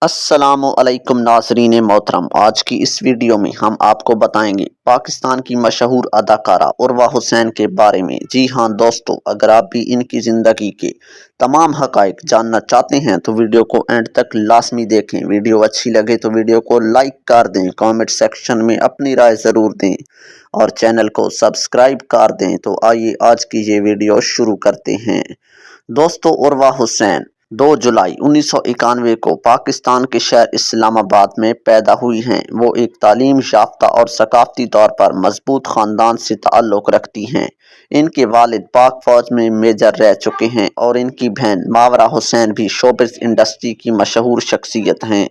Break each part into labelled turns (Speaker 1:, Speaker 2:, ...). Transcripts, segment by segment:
Speaker 1: السلام علیکم ناظرین محترم، آج کی اس ویڈیو میں ہم آپ کو بتائیں گے پاکستان کی مشہور اداکارہ عروہ حسین کے بارے میں۔ جی ہاں دوستو، اگر آپ بھی ان کی زندگی کے تمام حقائق جاننا چاہتے ہیں تو ویڈیو کو اینڈ تک لازمی دیکھیں۔ ویڈیو اچھی لگے تو ویڈیو کو لائک کر دیں، کامنٹ سیکشن میں اپنی رائے ضرور دیں اور چینل کو سبسکرائب کر دیں۔ تو آئیے آج کی یہ ویڈیو شروع کرتے ہیں۔ دوستو، عروہ حسین 2 جولائی 1991 کو پاکستان کے شہر اسلام آباد میں پیدا ہوئی ہیں۔ وہ ایک تعلیم یافتہ اور ثقافتی طور پر مضبوط خاندان سے تعلق رکھتی ہیں۔ ان کے والد پاک فوج میں میجر رہ چکے ہیں اور ان کی بہن ماورا حسین بھی شوبز انڈسٹری کی مشہور شخصیت ہیں۔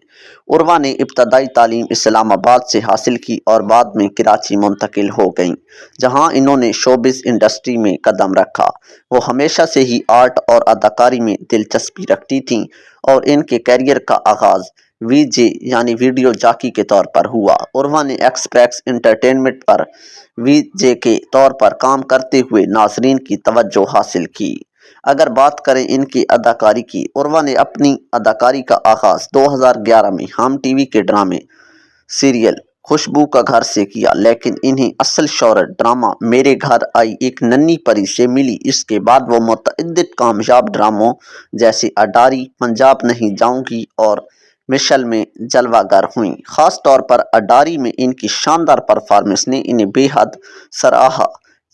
Speaker 1: عروہ نے ابتدائی تعلیم اسلام آباد سے حاصل کی اور بعد میں کراچی منتقل ہو گئیں، جہاں انہوں نے شوبز انڈسٹری میں قدم رکھا۔ وہ ہمیشہ سے ہی آرٹ اور اداکاری میں دلچسپی رکھتی تھیں اور ان کے کیریئر کا آغاز وی جے یعنی ویڈیو جاکی کے طور پر ہوا۔ عروہ نے ایکسپریس انٹرٹینمنٹ پر وی جے کے طور پر کام کرتے ہوئے ناظرین کی توجہ حاصل کی۔ اگر بات کریں ان کی اداکاری کی، عروہ نے اپنی اداکاری کا آغاز 2011 میں ہم ٹی وی کے ڈرامے سیریل خوشبو کا گھر سے کیا، لیکن انہیں اصل شہرت ڈرامہ میرے گھر آئی ایک ننھی پری سے ملی۔ اس کے بعد وہ متعدد کامیاب ڈراموں جیسے اڈاری، پنجاب نہیں جاؤں گی اور مشل میں جلوہ گر ہوئیں۔ خاص طور پر اڈاری میں ان کی شاندار پرفارمنس نے انہیں بے حد سراہا۔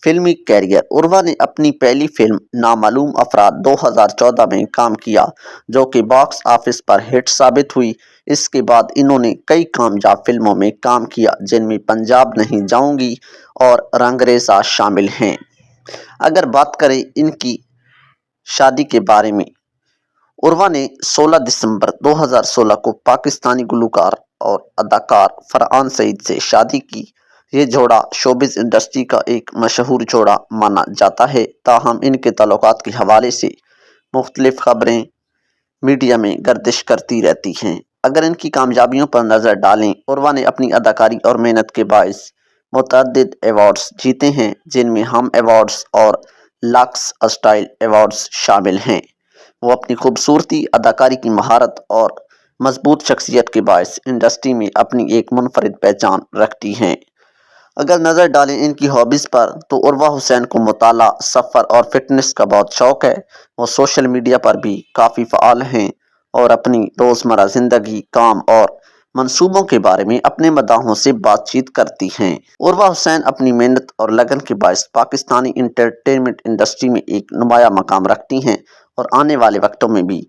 Speaker 1: فلمی کیریئر: عروہ نے اپنی پہلی فلم نامعلوم افراد 2014 میں کام کیا، جو کہ باکس آفس پر ہٹ ثابت ہوئی۔ اس کے بعد انہوں نے کئی کامیاب فلموں میں کام کیا، جن میں پنجاب نہیں جاؤں گی اور رنگریزا شامل ہیں۔ اگر بات کریں ان کی شادی کے بارے میں، عروہ نے 16 دسمبر 2016 کو پاکستانی گلوکار اور اداکار فرحان سعید سے شادی کی۔ یہ جوڑا شوبز انڈسٹری کا ایک مشہور جوڑا مانا جاتا ہے، تاہم ان کے تعلقات کے حوالے سے مختلف خبریں میڈیا میں گردش کرتی رہتی ہیں۔ اگر ان کی کامیابیوں پر نظر ڈالیں، عروہ نے اپنی اداکاری اور محنت کے باعث متعدد ایوارڈز جیتے ہیں، جن میں ہم ایوارڈز اور لکس اسٹائل ایوارڈز شامل ہیں۔ وہ اپنی خوبصورتی، اداکاری کی مہارت اور مضبوط شخصیت کے باعث انڈسٹری میں اپنی ایک منفرد پہچان رکھتی ہیں۔ اگر نظر ڈالیں ان کی ہابیز پر تو عروہ حسین کو مطالعہ، سفر اور فٹنس کا بہت شوق ہے۔ وہ سوشل میڈیا پر بھی کافی فعال ہیں اور اپنی روزمرہ زندگی، کام اور منصوبوں کے بارے میں اپنے مداحوں سے بات چیت کرتی ہیں۔ عروہ حسین اپنی محنت اور لگن کے باعث پاکستانی انٹرٹینمنٹ انڈسٹری میں ایک نمایاں مقام رکھتی ہیں اور آنے والے وقتوں میں بھی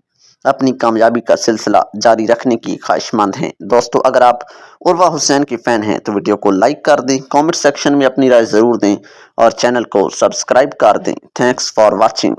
Speaker 1: اپنی کامیابی کا سلسلہ جاری رکھنے کی خواہش مند ہیں۔ دوستو، اگر آپ عروہ حسین کے فین ہیں تو ویڈیو کو لائک کر دیں، کامنٹ سیکشن میں اپنی رائے ضرور دیں اور چینل کو سبسکرائب کر دیں۔ Thanks for watching.